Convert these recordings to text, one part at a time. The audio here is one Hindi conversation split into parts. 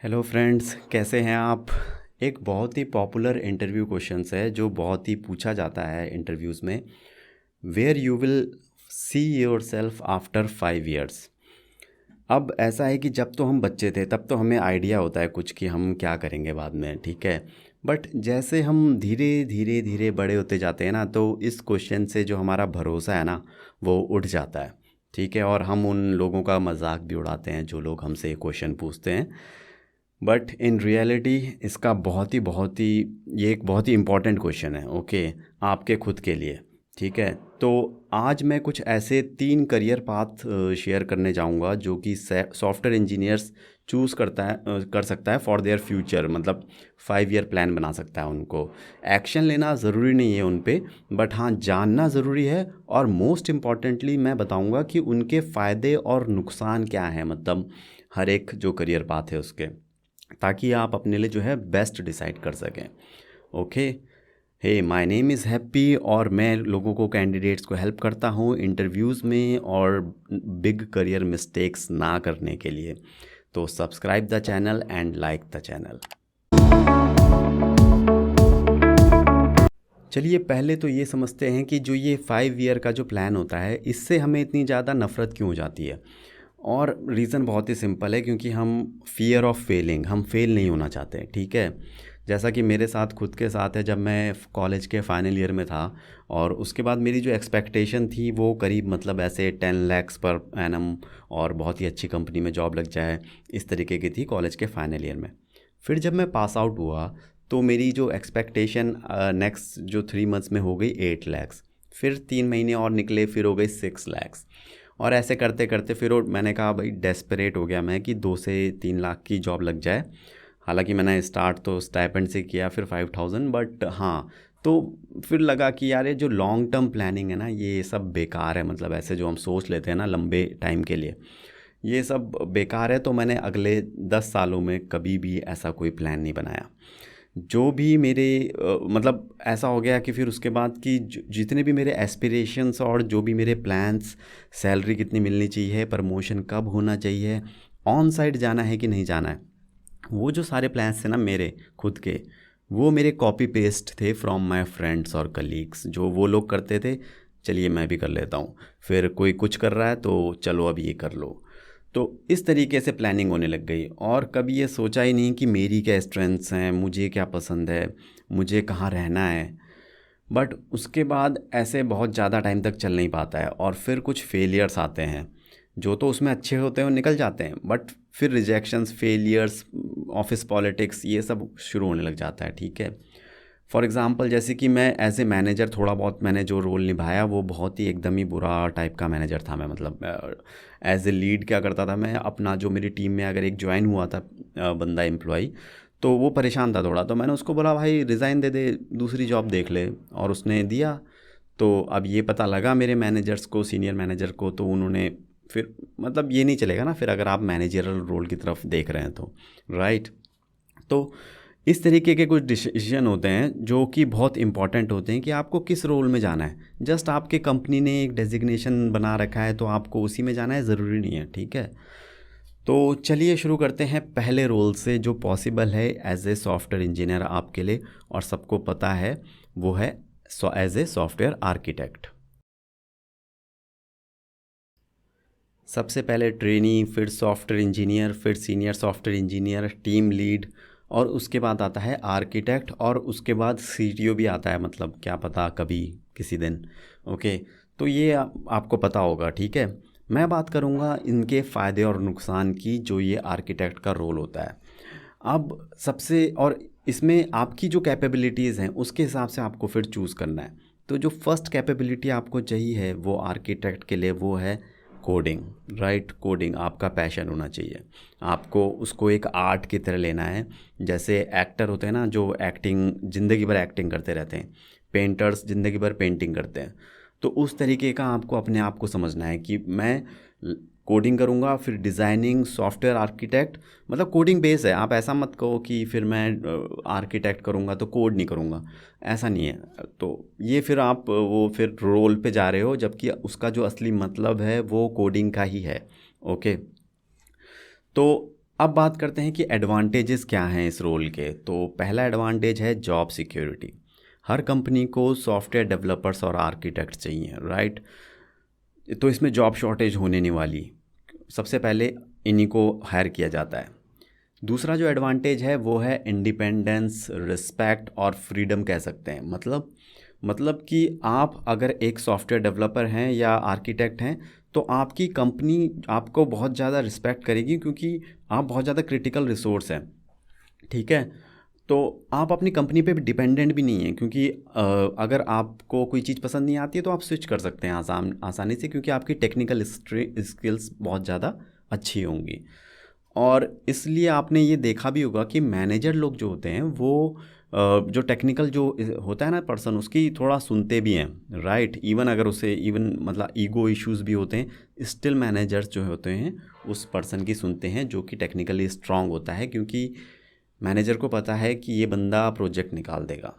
हेलो फ्रेंड्स, कैसे हैं आप। एक बहुत ही पॉपुलर इंटरव्यू क्वेश्चंस है जो बहुत ही पूछा जाता है इंटरव्यूज़ में। Where you will see yourself after 5 years। अब ऐसा है कि जब तो हम बच्चे थे तब तो हमें आइडिया होता है कुछ कि हम क्या करेंगे बाद में, ठीक है। बट जैसे हम धीरे धीरे धीरे बड़े होते जाते हैं ना, तो इस क्वेश्चन से जो हमारा भरोसा है ना, वो उठ जाता है, ठीक है। और हम उन लोगों का मजाक भी उड़ाते हैं जो लोग हमसे ये क्वेश्चन पूछते हैं। बट इन रियलिटी इसका बहुत ही ये एक बहुत ही इम्पॉर्टेंट क्वेश्चन है, ओके, आपके खुद के लिए, ठीक है। तो आज मैं कुछ ऐसे 3 करियर पाथ शेयर करने जाऊंगा जो कि सॉफ्टवेयर इंजीनियर्स चूज़ कर सकता है फॉर देयर फ्यूचर। मतलब 5 year प्लान बना सकता है उनको। एक्शन लेना ज़रूरी नहीं है उन पे, बट हाँ, जानना ज़रूरी है। और मोस्ट इम्पॉर्टेंटली मैं बताऊंगा कि उनके फ़ायदे और नुकसान क्या हैं, मतलब हर एक जो करियर पाथ है उसके, ताकि आप अपने लिए जो है बेस्ट डिसाइड कर सकें। Okay. Hey, my name is Happy और मैं लोगों को, कैंडिडेट्स को हेल्प करता हूँ इंटरव्यूज़ में और बिग करियर मिस्टेक्स ना करने के लिए। तो subscribe the channel and like the channel. चलिए, पहले तो ये समझते हैं कि जो ये 5 year का जो प्लान होता है, इससे हमें इतनी ज़्यादा नफ़रत क्यों हो जाती है। और रीज़न बहुत ही सिंपल है, क्योंकि हम फ़ियर ऑफ फेलिंग, हम फेल नहीं होना चाहते, ठीक है। जैसा कि मेरे साथ खुद के साथ है, जब मैं कॉलेज के फाइनल ईयर में था और उसके बाद मेरी जो एक्सपेक्टेशन थी वो करीब, मतलब ऐसे 10 lakhs पर एनम और बहुत ही अच्छी कंपनी में जॉब लग जाए, इस तरीके की थी कॉलेज के फाइनल ईयर में। फिर जब मैं पास आउट हुआ तो मेरी जो एक्सपेक्टेशन नेक्स्ट जो 3 months में हो गई 8 lakhs। फिर 3 महीने और निकले, फिर हो गई 6 lakhs। और ऐसे करते करते फिर मैंने कहा भाई, डेस्परेट हो गया मैं कि 2 से 3 लाख की जॉब लग जाए। हालांकि मैंने स्टार्ट तो स्टाइपेंड से किया, फिर 5,000, बट हाँ। तो फिर लगा कि यार, ये जो लॉन्ग टर्म प्लानिंग है ना, ये सब बेकार है। मतलब ऐसे जो हम सोच लेते हैं ना लंबे टाइम के लिए, ये सब बेकार है। तो मैंने अगले 10 सालों में कभी भी ऐसा कोई प्लान नहीं बनाया। जो भी मेरे मतलब ऐसा हो गया कि फिर उसके बाद कि जितने भी मेरे एस्पिरेशंस और जो भी मेरे प्लान्स, सैलरी कितनी मिलनी चाहिए, प्रमोशन कब होना चाहिए, ऑन साइट जाना है कि नहीं जाना है, वो जो सारे प्लान्स थे ना मेरे खुद के, वो मेरे कॉपी पेस्ट थे फ्रॉम माय फ्रेंड्स और कलीग्स। जो वो लोग करते थे, चलिए मैं भी कर लेता हूँ। फिर कोई कुछ कर रहा है तो चलो अब ये कर लो। तो इस तरीके से प्लानिंग होने लग गई, और कभी ये सोचा ही नहीं कि मेरी क्या स्ट्रेंथ्स हैं, मुझे क्या पसंद है, मुझे कहाँ रहना है। बट उसके बाद ऐसे बहुत ज़्यादा टाइम तक चल नहीं पाता है, और फिर कुछ फेलियर्स आते हैं जो तो उसमें अच्छे होते हैं और निकल जाते हैं, बट फिर रिजेक्शंस, फेलियर्स, ऑफिस पॉलिटिक्स, ये सब शुरू होने लग जाता है, ठीक है। फॉर एग्ज़ाम्पल, जैसे कि मैं एज ए मैनेजर, थोड़ा बहुत मैंने जो रोल निभाया वो बहुत ही एकदम ही बुरा टाइप का मैनेजर था मैं। मतलब एज ए लीड क्या करता था मैं, अपना जो मेरी टीम में अगर एक ज्वाइन हुआ था बंदा, एम्प्लॉय, तो वो परेशान था थोड़ा, तो मैंने उसको बोला भाई रिज़ाइन दे दे, दूसरी जॉब देख ले, और उसने दिया। तो अब ये पता लगा मेरे मैनेजर्स को, सीनियर मैनेजर को, तो उन्होंने फिर, मतलब ये नहीं चलेगा ना फिर अगर आप मैनेजरल रोल की तरफ देख रहे हैं तो, राइट। तो इस तरीके के कुछ डिसीजन होते हैं जो कि बहुत इंपॉर्टेंट होते हैं कि आपको किस रोल में जाना है। जस्ट आपके कंपनी ने एक डेजिग्नेशन बना रखा है तो आपको उसी में जाना है, ज़रूरी नहीं है, ठीक है। तो चलिए शुरू करते हैं पहले रोल से जो पॉसिबल है एज ए सॉफ्टवेयर इंजीनियर आपके लिए, और सबको पता है वो है एज ए सॉफ्टवेयर आर्किटेक्ट। सबसे पहले ट्रेनी, फिर सॉफ्टवेयर इंजीनियर, फिर senior software engineer, team lead, और उसके बाद आता है आर्किटेक्ट, और उसके बाद सीटीओ भी आता है, मतलब क्या पता कभी किसी दिन। ओके। तो ये आपको पता होगा, ठीक है। मैं बात करूँगा इनके फ़ायदे और नुकसान की, जो ये आर्किटेक्ट का रोल होता है। अब सबसे, और इसमें आपकी जो कैपेबिलिटीज़ हैं उसके हिसाब से आपको फिर चूज़ करना है। तो जो फर्स्ट कैपेबिलिटी आपको चाहिए है वो आर्किटेक्ट के लिए, वो है कोडिंग, राइट। कोडिंग आपका पैशन होना चाहिए। आपको उसको एक आर्ट की तरह लेना है। जैसे एक्टर होते हैं ना जो एक्टिंग, ज़िंदगी भर एक्टिंग करते रहते हैं, पेंटर्स ज़िंदगी भर पेंटिंग करते हैं, तो उस तरीके का आपको अपने आप को समझना है कि मैं कोडिंग करूँगा, फिर डिज़ाइनिंग, सॉफ्टवेयर आर्किटेक्ट, मतलब कोडिंग बेस है। आप ऐसा मत कहो कि फिर मैं आर्किटेक्ट करूँगा तो कोड नहीं करूँगा, ऐसा नहीं है। तो ये फिर आप वो फिर रोल पे जा रहे हो, जबकि उसका जो असली मतलब है वो कोडिंग का ही है। ओके। तो अब बात करते हैं कि एडवांटेजेस क्या हैं इस रोल के। तो पहला एडवांटेज है जॉब सिक्योरिटी। हर कंपनी को सॉफ्टवेयर डेवलपर्स और आर्किटेक्ट चाहिए, राइट। तो इसमें जॉब शॉर्टेज होने नहीं वाली, सबसे पहले इन्हीं को हायर किया जाता है। दूसरा जो एडवांटेज है वो है इंडिपेंडेंस, रिस्पेक्ट और फ्रीडम कह सकते हैं। मतलब कि आप अगर एक सॉफ्टवेयर डेवलपर हैं या आर्किटेक्ट हैं तो आपकी कंपनी आपको बहुत ज़्यादा रिस्पेक्ट करेगी, क्योंकि आप बहुत ज़्यादा क्रिटिकल रिसोर्स हैं, ठीक है। तो आप अपनी कंपनी पे डिपेंडेंट भी नहीं है, क्योंकि अगर आपको कोई चीज़ पसंद नहीं आती है तो आप स्विच कर सकते हैं आसानी से, क्योंकि आपकी टेक्निकल स्किल्स बहुत ज़्यादा अच्छी होंगी। और इसलिए आपने ये देखा भी होगा कि मैनेजर लोग जो होते हैं वो जो टेक्निकल जो होता है ना पर्सन, उसकी थोड़ा सुनते भी हैं, राइट। इवन अगर उसे मतलब ईगो इश्यूज़ भी होते हैं, स्टिल मैनेजर्स जो होते हैं उस पर्सन की सुनते हैं जो कि टेक्निकली स्ट्रांग होता है, क्योंकि मैनेजर को पता है कि ये बंदा प्रोजेक्ट निकाल देगा।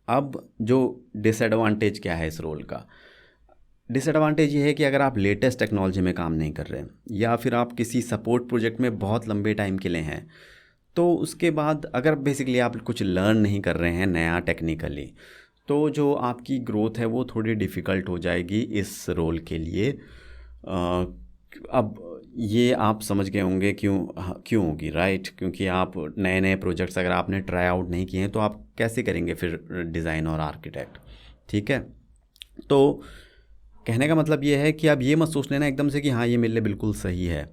अब जो डिसएडवांटेज क्या है इस रोल का, डिसएडवांटेज ये है कि अगर आप लेटेस्ट टेक्नोलॉजी में काम नहीं कर रहे हैं या फिर आप किसी सपोर्ट प्रोजेक्ट में बहुत लंबे टाइम के लिए हैं, तो उसके बाद अगर बेसिकली आप कुछ लर्न नहीं कर रहे हैं नया टेक्निकली, तो जो आपकी ग्रोथ है वो थोड़ी डिफ़िकल्ट हो जाएगी इस रोल के लिए। अब ये आप समझ गए होंगे क्यों होगी, राइट। क्योंकि आप नए नए प्रोजेक्ट्स अगर आपने ट्राई आउट नहीं किए हैं तो आप कैसे करेंगे फिर डिज़ाइन और आर्किटेक्ट, ठीक है। तो कहने का मतलब ये है कि आप ये मत सोच लेना एकदम से कि हाँ ये मेरे लिए बिल्कुल सही है।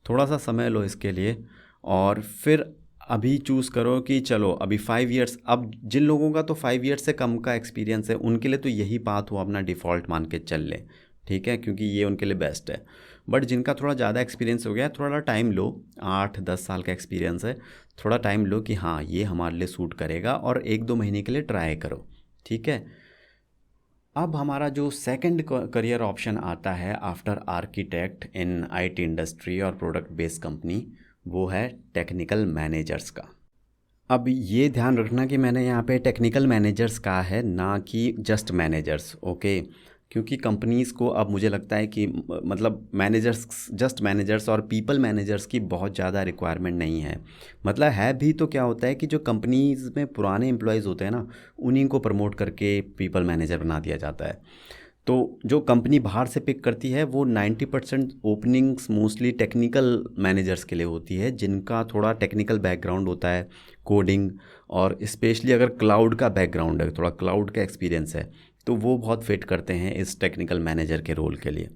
थोड़ा सा समय लो इसके लिए और फिर अभी चूज़ करो कि चलो अभी 5 इयर्स, अब जिन लोगों का तो 5 इयर्स से कम का एक्सपीरियंस है उनके लिए तो यही पाथ वो अपना डिफ़ॉल्ट मान के चल लें, ठीक है, क्योंकि ये उनके लिए बेस्ट है। बट जिनका थोड़ा ज़्यादा एक्सपीरियंस हो गया है, थोड़ा टाइम लो, 8-10 साल का एक्सपीरियंस है, थोड़ा टाइम लो कि हाँ ये हमारे लिए सूट करेगा और 1-2 महीने के लिए ट्राई करो, ठीक है। अब हमारा जो सेकंड करियर ऑप्शन आता है after architect in IT industry और प्रोडक्ट बेस्ड कंपनी, वो है टेक्निकल मैनेजर्स का। अब ये ध्यान रखना कि मैंने यहाँ पे टेक्निकल मैनेजर्स कहा है, ना कि जस्ट मैनेजर्स, ओके। क्योंकि कंपनीज़ को अब मुझे लगता है कि मतलब मैनेजर्स, जस्ट मैनेजर्स और पीपल मैनेजर्स की बहुत ज़्यादा रिक्वायरमेंट नहीं है। मतलब है भी तो क्या होता है कि जो कंपनीज़ में पुराने एम्प्लॉयज़ होते हैं ना, उन्हीं को प्रमोट करके पीपल मैनेजर बना दिया जाता है। तो जो कंपनी बाहर से पिक करती है वो 90% ओपनिंग्स मोस्टली टेक्निकल मैनेजर्स के लिए होती है, जिनका थोड़ा टेक्निकल बैकग्राउंड होता है, कोडिंग, और स्पेशली अगर क्लाउड का बैकग्राउंड है, थोड़ा क्लाउड का एक्सपीरियंस है, तो वो बहुत फिट करते हैं इस टेक्निकल मैनेजर के रोल के लिए।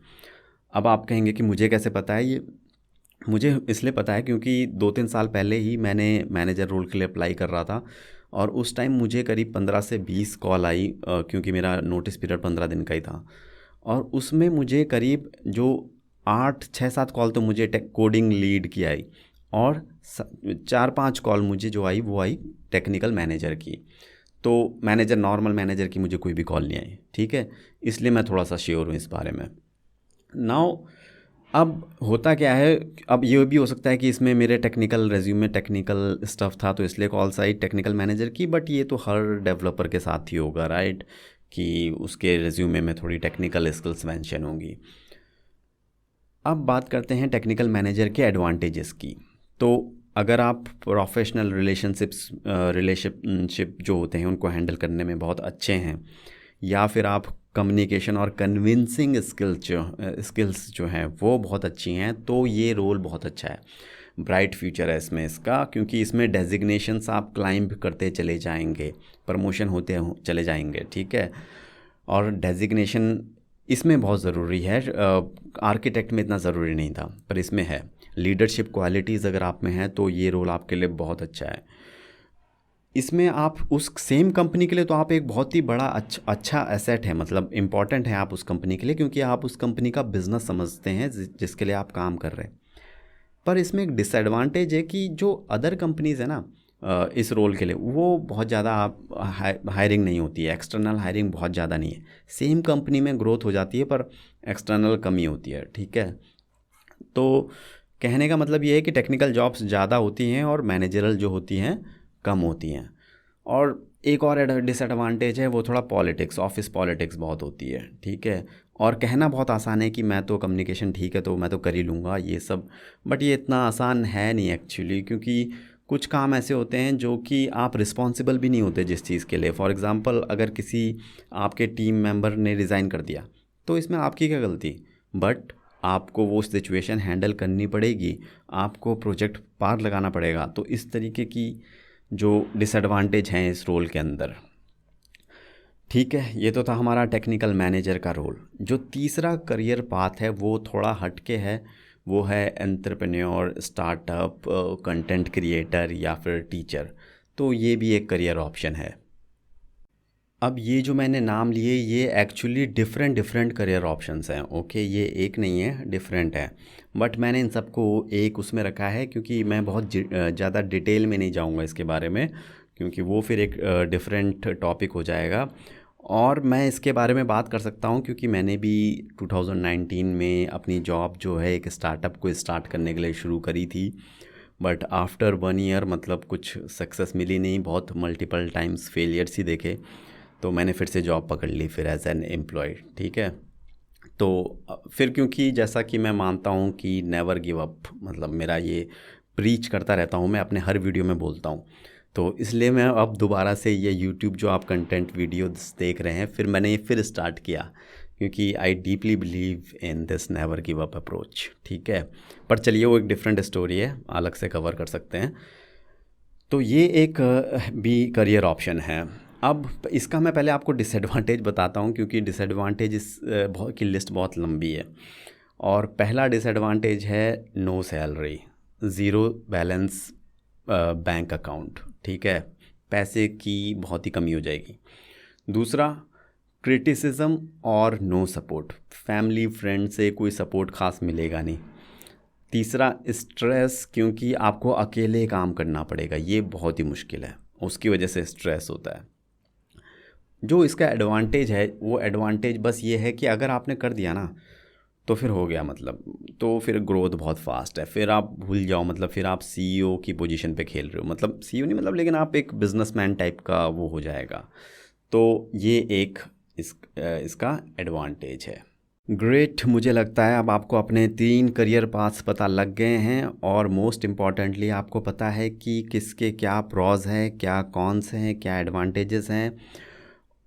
अब आप कहेंगे कि मुझे कैसे पता है ये? मुझे इसलिए पता है क्योंकि 2-3 साल पहले ही मैंने मैनेजर रोल के लिए अप्लाई कर रहा था, और उस टाइम मुझे करीब 15 से 20 कॉल आई, क्योंकि मेरा नोटिस पीरियड 15 दिन का ही था। और उसमें मुझे करीब जो 8-6-7 कॉल तो मुझे कोडिंग लीड की आई, और 4-5 कॉल मुझे जो आई वो आई टेक्निकल मैनेजर की। तो मैनेजर, नॉर्मल मैनेजर की मुझे कोई भी कॉल नहीं आई, ठीक है। इसलिए मैं थोड़ा सा श्योर हूँ इस बारे में। नाउ अब होता क्या है, अब ये भी हो सकता है कि इसमें मेरे टेक्निकल रेज्यूम में टेक्निकल स्टफ़ था तो इसलिए कॉल्स आई टेक्निकल मैनेजर की, बट ये तो हर डेवलपर के साथ ही होगा, राइट, कि उसके रेज्यूमे में थोड़ी टेक्निकल स्किल्स मेंशन होंगी। अब बात करते हैं टेक्निकल मैनेजर के एडवांटेजेस की। तो अगर आप प्रोफेशनल रिलेशनशिप जो होते हैं उनको हैंडल करने में बहुत अच्छे हैं, या फिर आप कम्युनिकेशन और कन्विंसिंग स्किल्स जो हैं वो बहुत अच्छी हैं, तो ये रोल बहुत अच्छा है। ब्राइट फ्यूचर है इसमें इसका, क्योंकि इसमें डेजिग्नेशंस आप क्लाइंब करते चले जाएंगे, प्रमोशन होते चले जाएंगे, ठीक है। और डेजिग्नेशन इसमें बहुत ज़रूरी है, आर्किटेक्ट में इतना ज़रूरी नहीं था पर इसमें है। लीडरशिप क्वालिटीज़ अगर आप में है तो ये रोल आपके लिए बहुत अच्छा है। इसमें आप उस सेम कंपनी के लिए तो आप एक बहुत ही बड़ा अच्छा एसेट है, मतलब इम्पॉर्टेंट है आप उस कंपनी के लिए, क्योंकि आप उस कंपनी का बिजनेस समझते हैं जिसके लिए आप काम कर रहे हैं। पर इसमें एक डिसएडवांटेज है कि जो अदर कंपनीज़ है ना इस रोल के लिए, वो बहुत ज़्यादा हायरिंग नहीं होती है, एक्सटर्नल हायरिंग बहुत ज़्यादा नहीं है। सेम कंपनी में ग्रोथ हो जाती है पर एक्सटर्नल कमी होती है, ठीक है। तो कहने का मतलब ये है कि टेक्निकल जॉब्स ज़्यादा होती हैं और मैनेजरल जो होती हैं कम होती हैं। और एक और डिसएडवांटेज है वो थोड़ा पॉलिटिक्स, ऑफिस पॉलिटिक्स बहुत होती है, ठीक है। और कहना बहुत आसान है कि मैं तो कम्युनिकेशन ठीक है तो मैं तो कर ही लूँगा ये सब, बट ये इतना आसान है नहीं एक्चुअली, क्योंकि कुछ काम ऐसे होते हैं जो कि आप रिस्पॉन्सिबल भी नहीं होते जिस चीज़ के लिए। फॉर एग्ज़ाम्पल, अगर किसी आपके टीम मेंबर ने रिज़ाइन कर दिया तो इसमें आपकी क्या गलती, बट आपको वो सिचुएशन हैंडल करनी पड़ेगी, आपको प्रोजेक्ट पार लगाना पड़ेगा। तो इस तरीके की जो डिसएडवांटेज हैं इस रोल के अंदर। ठीक है, ये तो था हमारा टेक्निकल मैनेजर का रोल। जो तीसरा करियर पाथ है वो थोड़ा हटके है, वो है एंटरप्रेन्योर, स्टार्टअप, कंटेंट क्रिएटर या फिर टीचर। तो ये भी एक करियर ऑप्शन है। अब ये जो मैंने नाम लिए ये actually different different career options हैं, ओके, ये एक नहीं है, डिफरेंट है। बट मैंने इन सबको एक उसमें रखा है क्योंकि मैं बहुत ज़्यादा डिटेल में नहीं जाऊंगा इसके बारे में, क्योंकि वो फिर एक डिफरेंट टॉपिक हो जाएगा। और मैं इसके बारे में बात कर सकता हूँ क्योंकि मैंने भी 2019 में अपनी जॉब जो है एक स्टार्टअप को स्टार्ट करने के लिए शुरू करी थी। बट आफ्टर 1 ईयर मतलब कुछ सक्सेस मिली नहीं, बहुत मल्टीपल टाइम्स फेलियर्स ही देखे, तो मैंने फिर से जॉब पकड़ ली फिर एज एन एम्प्लॉय। ठीक है, तो फिर क्योंकि जैसा कि मैं मानता हूँ कि नेवर गिव अप, मतलब मेरा ये प्रीच करता रहता हूँ मैं अपने हर वीडियो में बोलता हूँ, तो इसलिए मैं अब दोबारा से ये यूट्यूब जो आप कंटेंट वीडियोस देख रहे हैं फिर मैंने ये फिर स्टार्ट किया, क्योंकि I deeply believe in this never give up approach. ठीक है, पर चलिए वो एक डिफरेंट स्टोरी है, अलग से कवर कर सकते हैं। तो ये एक भी करियर ऑप्शन है। अब इसका मैं पहले आपको डिसएडवांटेज बताता हूँ, क्योंकि डिसएडवांटेज की लिस्ट बहुत लंबी है। और पहला डिसएडवांटेज है no salary, zero balance bank account. ठीक है, पैसे की बहुत ही कमी हो जाएगी। दूसरा, क्रिटिसिज्म और नो सपोर्ट, फैमिली फ्रेंड से कोई सपोर्ट खास मिलेगा नहीं। तीसरा, स्ट्रेस, क्योंकि आपको अकेले काम करना पड़ेगा, ये बहुत ही मुश्किल है, उसकी वजह से स्ट्रेस होता है। जो इसका एडवांटेज है वो एडवांटेज बस ये है कि अगर आपने कर दिया ना तो फिर हो गया, मतलब तो फिर ग्रोथ बहुत फास्ट है, फिर आप भूल जाओ, मतलब फिर आप सीईओ की पोजीशन पे खेल रहे हो, मतलब सीईओ नहीं मतलब, लेकिन आप एक बिजनेसमैन टाइप का वो हो जाएगा। तो ये एक इसका एडवांटेज है। ग्रेट, मुझे लगता है अब आपको अपने 3 करियर पाथ्स पता लग गए हैं, और मोस्ट इम्पॉर्टेंटली आपको पता है कि किसके क्या प्रॉज हैं, क्या कॉन्स हैं, क्या एडवांटेजेस हैं।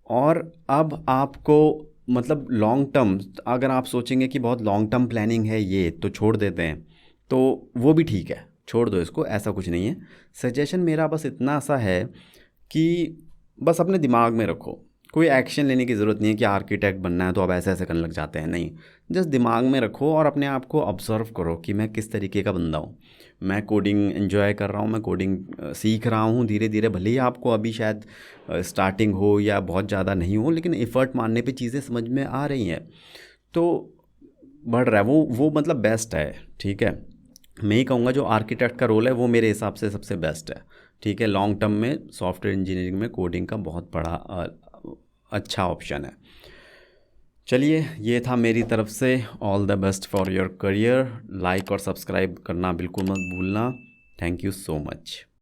और अब आपको मतलब लॉन्ग टर्म, अगर आप सोचेंगे कि बहुत लॉन्ग टर्म प्लानिंग है ये तो छोड़ देते हैं, तो वो भी ठीक है, छोड़ दो इसको, ऐसा कुछ नहीं है। सजेशन मेरा बस इतना सा है कि बस अपने दिमाग में रखो, कोई एक्शन लेने की ज़रूरत नहीं है कि आर्किटेक्ट बनना है तो अब ऐसे ऐसे करने लग जाते हैं, नहीं। जस्ट दिमाग में रखो और अपने आप को ऑब्ज़र्व करो कि मैं किस तरीके का बंदा हूँ। मैं कोडिंग एंजॉय कर रहा हूँ, मैं कोडिंग सीख रहा हूँ धीरे धीरे, भले ही आपको अभी शायद स्टार्टिंग हो या बहुत ज़्यादा नहीं हो, लेकिन एफ़र्ट मारने पे चीज़ें समझ में आ रही हैं, तो बढ़ रहा है वो मतलब बेस्ट है। ठीक है, मैं ही कहूँगा जो आर्किटेक्ट का रोल है वो मेरे हिसाब से सबसे बेस्ट है। ठीक है, लॉन्ग टर्म में सॉफ्टवेयर इंजीनियरिंग में कोडिंग का बहुत बड़ा अच्छा ऑप्शन है। चलिए, ये था मेरी तरफ से। All the best for your career. Like और सब्सक्राइब करना बिल्कुल मत भूलना। Thank you so much.